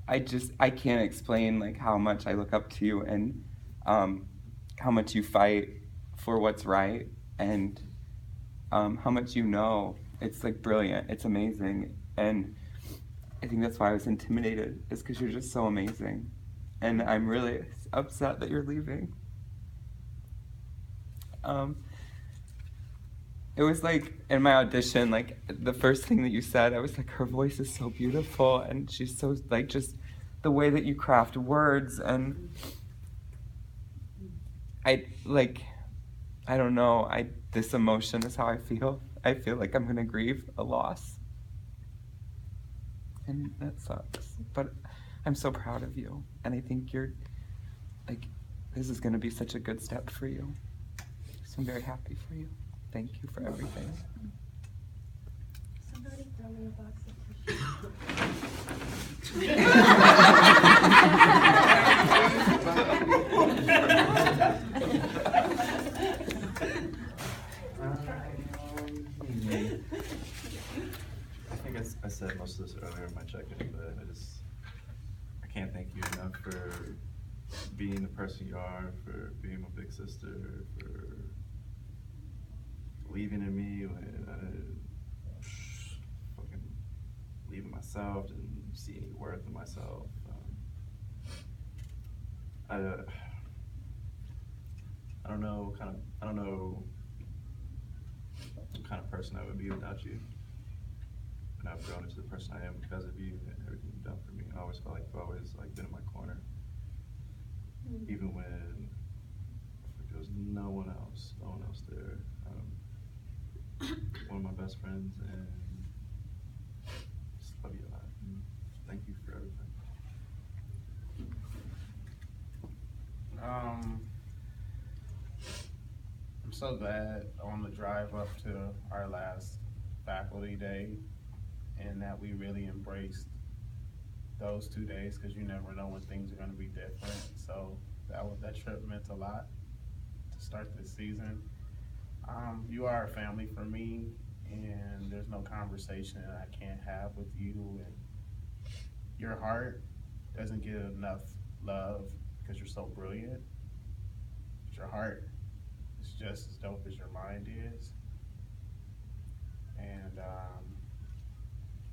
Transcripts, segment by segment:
I can't explain like how much I look up to you and how much you fight for what's right and how much you know. It's like brilliant. It's amazing. And I think that's why I was intimidated, is because you're just so amazing. And I'm really upset that you're leaving. Um, it was like in my audition, like the first thing that you said, I was like, her voice is so beautiful and she's so like just the way that you craft words and I like I don't know, this emotion is how I feel. I feel like I'm gonna grieve a loss. And that sucks. But I'm so proud of you. And I think you're like this is gonna be such a good step for you. So I'm very happy for you. Thank you for everything. Somebody throw me a box of tissues. I think I said most of this earlier in my check-in, but I can't thank you enough for being the person you are, for being my big sister, for believing in me when I fucking believe in myself and see any worth in myself. I don't know, I don't know what kind of person I would be without you. And I've grown into the person I am because of you and everything you've done for me. I always felt like you've always like been in my corner, even when like, there was no one else there. One of my best friends, and just love you a lot. And thank you for everything. I'm so glad on the drive up to our last faculty day and that we really embraced those 2 days, because you never know when things are going to be different. So that trip meant a lot to start this season. You are a family for me, and there's no conversation that I can't have with you. And your heart doesn't get enough love because you're so brilliant. But your heart is just as dope as your mind is. And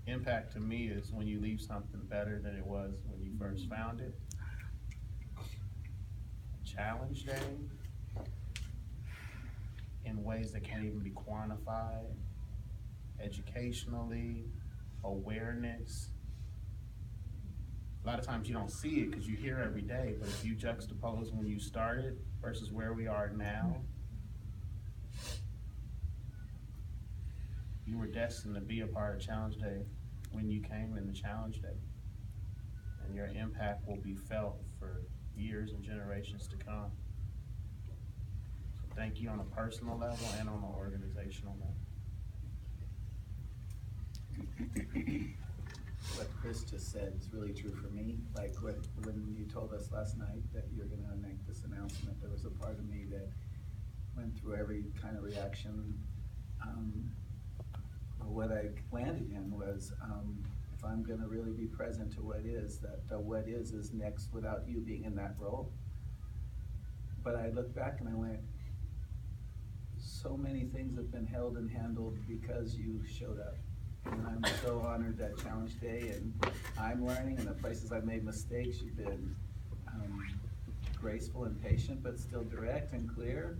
impact to me is when you leave something better than it was when you first found it. Challenge day in ways that can't even be quantified, educationally, awareness. A lot of times you don't see it because you hear every day, but if you juxtapose when you started versus where we are now, you were destined to be a part of Challenge Day when you came in the Challenge Day. And your impact will be felt for years and generations to come. So thank you on a personal level and on an organizational level. What Chris just said is really true for me. Like when you told us last night that you're gonna make this announcement, there was a part of me that went through every kind of reaction. What I landed in was, if I'm gonna really be present to what is, that the what is next without you being in that role. But I looked back and I went, so many things have been held and handled because you showed up. And I'm so honored that Challenge Day, and I'm learning, and the places I've made mistakes, you've been graceful and patient, but still direct and clear.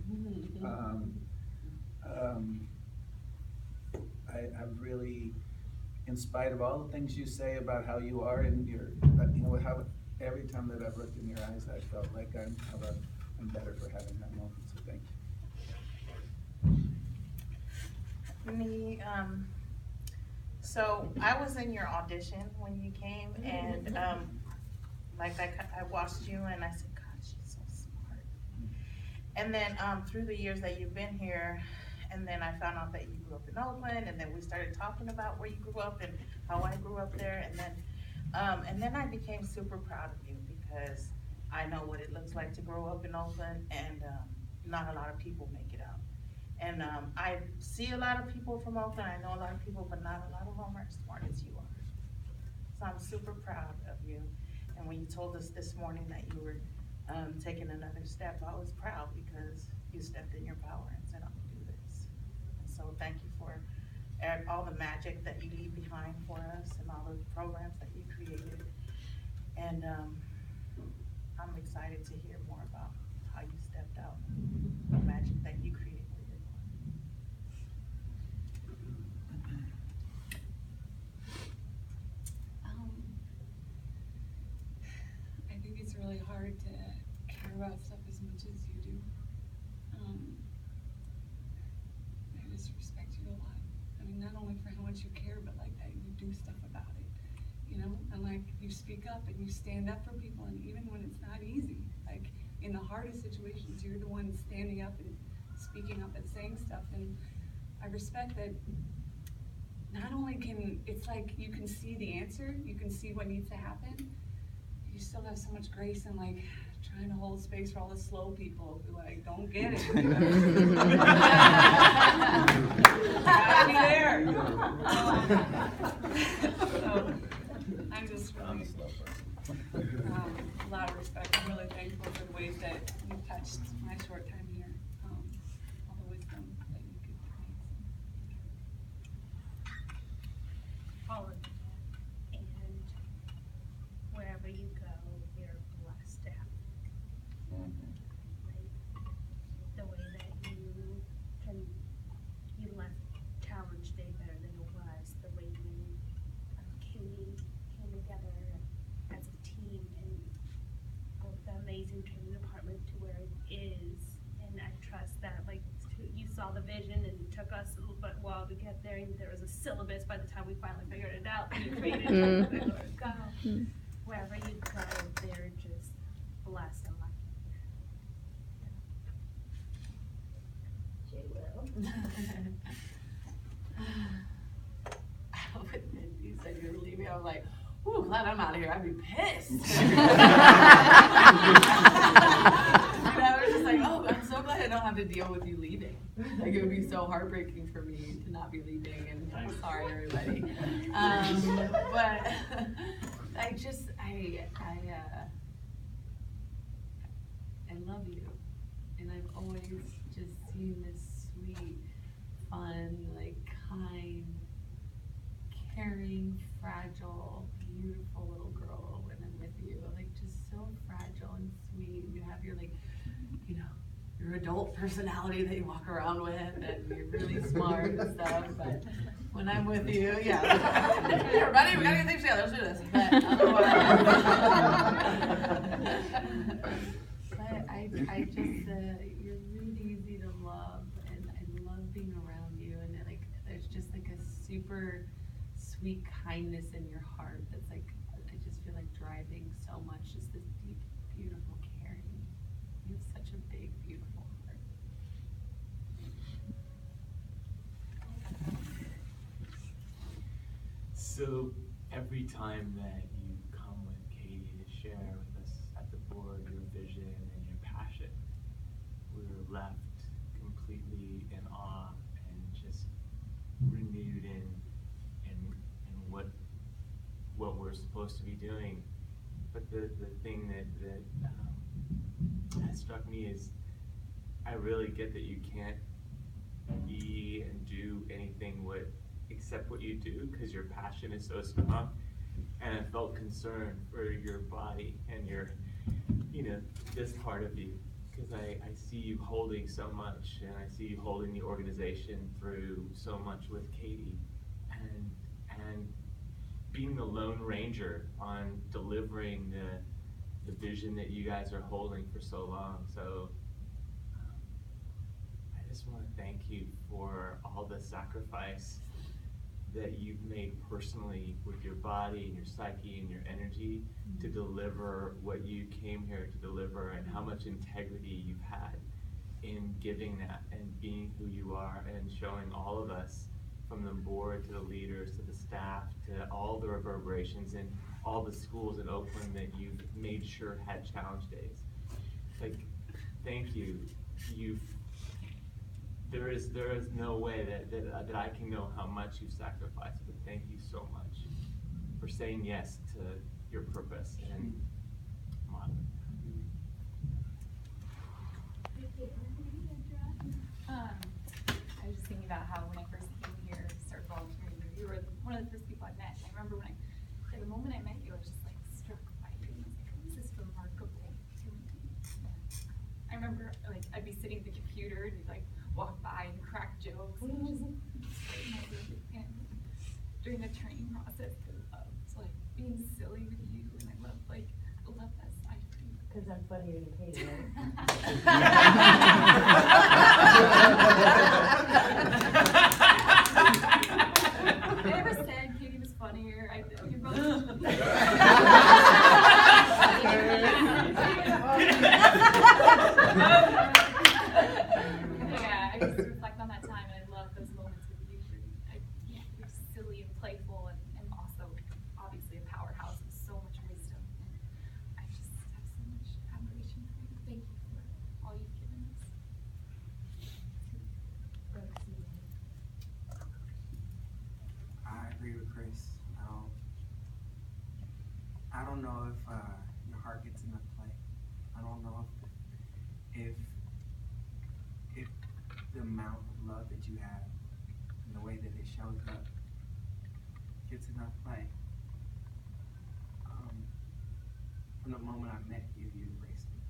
I've really, in spite of all the things you say about how you are and your, how every time that I've looked in your eyes, I felt like I'm better for having that moment. So thank you. Me, so I was in your audition when you came, and like I watched you and I said, God, she's so smart. And then through the years that you've been here, and then I found out that you grew up in Oakland, and then we started talking about where you grew up and how I grew up there, and then I became super proud of you because I know what it looks like to grow up in Oakland, and not a lot of people make it out. And I see a lot of people from Oakland, I know a lot of people, but not a lot of them are as smart as you are. So I'm super proud of you. And when you told us this morning that you were taking another step, I was proud because you stepped in your power and said, I'm gonna do this. And so thank you for all the magic that you leave behind for us and all the programs that you created. And I'm excited to hear more about how you stepped out, the magic that you created with your body. I think it's really hard to care about stuff as much as you do. I just respect you a lot. I mean, not only for how much you care, but like that you do stuff about it, you know? And like you speak up and you stand up for people, and even when it's not easy, like in the hardest situations, you're the one standing up and speaking up and saying stuff. And I respect that. Not only it's like you can see the answer, you can see what needs to happen, you still have so much grace in like trying to hold space for all the slow people who like don't get it. Gotta be there. So I'm just really a lot of respect. I'm really thankful for the ways that you've touched my short time here. All the wisdom that you give to me. All of that. And wherever you go, you're blessed to have it. Like, the way that you left Challenge Day better than it was, the way you came together as a team and built the amazing training department to where it is. And I trust that, like, you saw the vision, and it took us a little bit while to get there. And there was a syllabus by the time we finally figured it out. And you created it. Like, go. Wherever you go, they're just blessed and lucky. When you said you were leaving, I was like, ooh, glad I'm out of here. I'd be pissed. I was just like, oh, I'm so glad I don't have to deal with you leaving. Like, it would be so heartbreaking for me to not be leaving, and I'm sorry, everybody. But I love you, and I've always just seen this sweet, fun, like, kind, caring, fragile, beautiful little girl when I'm with you. Like, just so fragile and sweet. You have your, like, you know, your adult personality that you walk around with, and you're really smart and stuff. But when I'm with you, yeah. Hey, everybody, we gotta get things together. Let's do this. But I just, you're really easy to love, and I love being around you. And like, there's just like a super sweet kindness in your heart that's like, I just feel like driving so much, just this deep, beautiful caring. You have such a big, beautiful heart. So every time that you come with Katie to share with us at the board your vision and your passion, we're left completely in awe and just renewed in what we're supposed to be doing. But the thing that has struck me is I really get that you can't be and do anything except what you do, because your passion is so strong. And I felt concern for your body and your, this part of you, because I see you holding so much, and I see you holding the organization through so much with Katie, and being the Lone Ranger on delivering the vision that you guys are holding for so long. So I just want to thank you for all the sacrifice that you've made personally with your body and your psyche and your energy to deliver what you came here to deliver, and how much integrity you've had in giving that and being who you are, and showing all of us, from the board to the leaders to the staff to all the reverberations in all the schools in Oakland that you've made sure had challenge days. Like, thank you. There is no way that I can know how much you've sacrificed, but thank you so much. for saying yes to your purpose and model. I was just thinking about how when I first came here, started volunteering, you were one of the first people I met. And I remember the moment I met you, I was just like struck by you. And I was like, oh, this is remarkable to me. I remember like I'd be sitting at the computer and you'd like walk by and crack jokes and just and during the training process, I loved like being silly with you, and I love that side of you. Because I'm funnier than Katie, I never said Katie was funnier. You're both. Yeah, I just reflect on that time, and I love those moments with you. You're silly and playful, and also obviously a powerhouse with so much wisdom. And I just have so much admiration for you. Thank you for all you've given us. I agree with Chris. I don't know if your heart gets enough play. I don't know if the amount of love that you have and the way that it shows up gets enough play. From the moment I met you, you embraced me.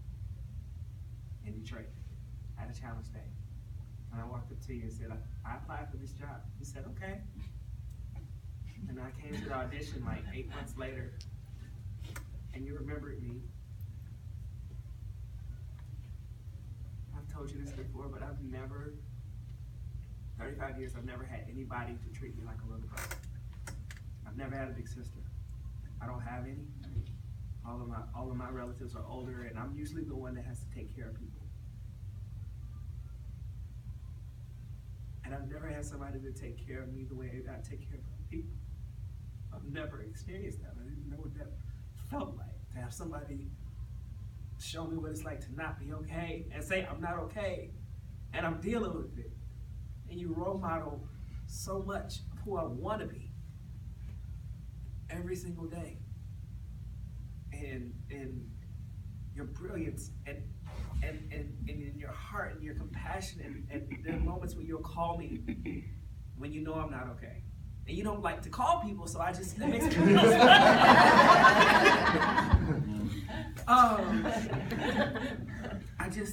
In Detroit, at a challenge day. And I walked up to you and said, I applied for this job. You said, okay. And I came to the audition like 8 months later, and you remembered me. I've told you this before, but I've never, 35 years, I've never had anybody to treat me like a little brother. I've never had a big sister. I don't have any. All of my relatives are older, and I'm usually the one that has to take care of people. And I've never had somebody to take care of me the way I take care of other people. I've never experienced that. I didn't know what that felt like, to have somebody show me what it's like to not be okay and say I'm not okay and I'm dealing with it. And you role model so much of who I want to be every single day. And your brilliance and in your heart and your compassion, and there are moments when you'll call me when you know I'm not okay. And you don't like to call people, so it makes me feel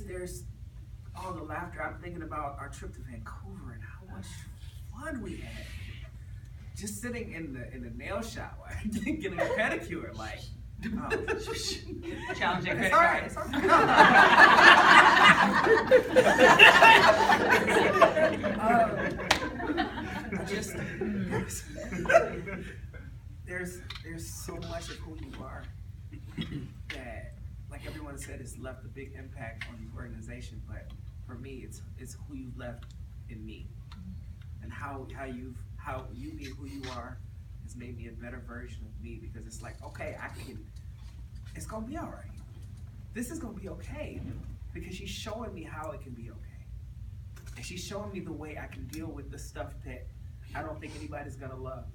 there's all the laughter. I'm thinking about our trip to Vancouver and how much fun we had. Just sitting in the nail shop, getting a pedicure, like, Challenging it's credit all right, card. it's all right. There's so much of who you are that, like everyone said, has left a big impact on the organization. But for me, it's who you've left in me, and how you being who you are has made me a better version of me, because it's like, okay, it's gonna be all right. This is gonna be okay, because she's showing me how it can be okay. And she's showing me the way I can deal with the stuff that I don't think anybody's gonna love,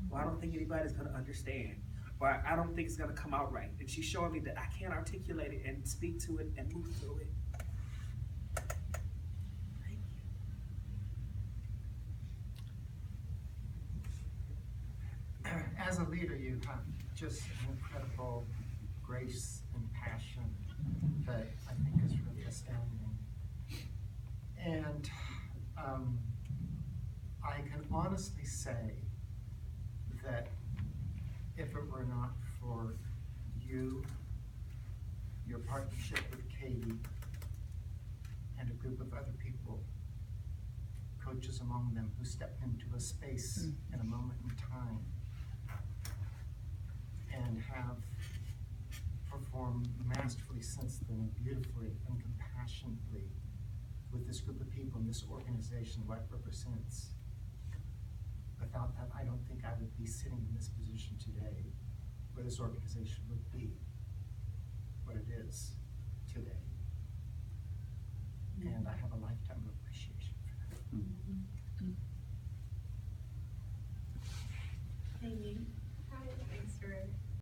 or I don't think anybody's gonna understand, or I don't think it's gonna come out right. And she's showing me that I can articulate it and speak to it and move through it. As a leader, you have just an incredible grace and passion that I think is really astounding. And I can honestly say that if it were not for you, your partnership with Katie, and a group of other people, coaches among them, who stepped into a space in a moment in time and have performed masterfully since then, beautifully and compassionately with this group of people and this organization, what it represents. Without that, I don't think I would be sitting in this position today, where this organization would be what it is today. And I have a lifetime of appreciation for that. Amy,